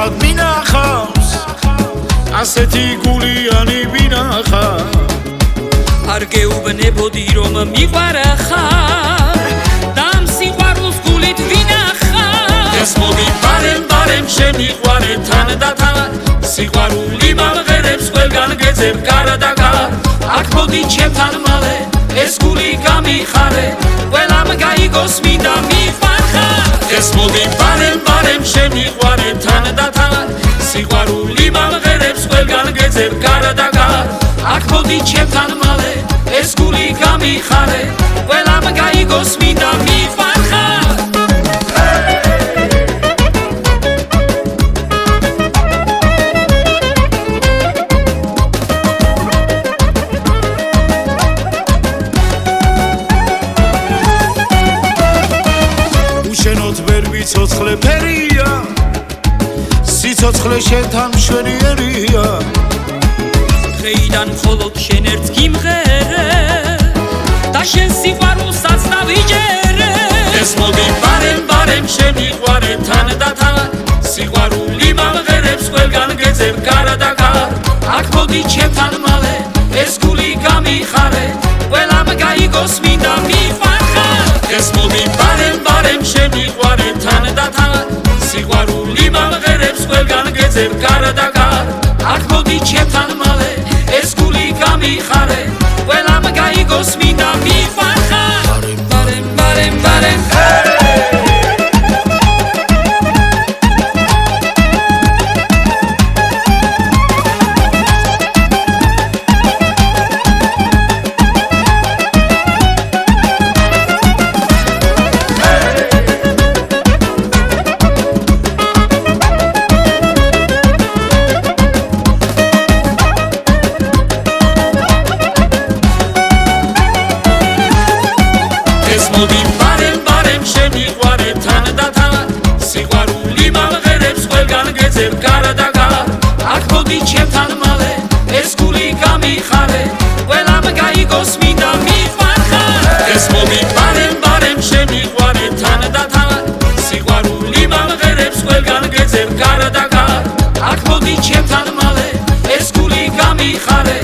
თავად მინახავს ასეთი გულიანი ვინახა არ გეუბნებოდი რომ მიყვარხარ და სიყვარულს გულით ვინახარ ეს მოდი ბარემ შემიყვარე თან და თან სიყვარული მაღერებს ყველგან გეძებ გარ და გარ აქ მოდი ჩემთან მალე ეს გული გამიხარე ყველამ გაიგოს მინდა მიყვარხარ ეს მოდი ბარემ შემიყვარე თან და თან სიყვარული მაღერებს ყველგან გეძებ გარ და გარ აქ მოდი ჩემთან მალე ეს გული გამიხარე ყველამ გაიგოს მინდა მიყვარხარ სიცოცხლე ფერია სიცოცხლე შენთან მშვენიერია დღეიდან მხოლოდ შენ ერთს გიმღერე და შენ სიყვარულსაც დავიჯერე ეს მოდი ბარემ შემიყვარე თან და თან სიყვარული მაღერებს ყველგან გეძებ გარ და გარ აქ მოდი ჩემთან მალე ეს გული გამიხარე ყველამ გაიგოს მინდა მიყვარხარ ეს მოდი ბარემ შემიყვარე თან და თან სიყვარული მაღერებს ყველგან გეძებ გარ და გარ აქ მოდი ჩემთან მალე ეს გული გამიხარე ყველამ გაიგოს მინდა მიყვარხარ ბარემ მოდი ბარემ შემიყვარე თან და თან სიყვარული მაღერებს ყველგან გეძებ გარ და გარ აქ მოდი ჩემთან მალე ეს გული გამიხარე ყველამ გაიგოს მინდა მიყვარხარ ეს მოდი ბარემ შემიყვარე თან და თან სიყვარული მაღერებს ყველგან გეძებ გარ და გარ აქ მოდი ჩემთან მალე ეს გული გამიხარე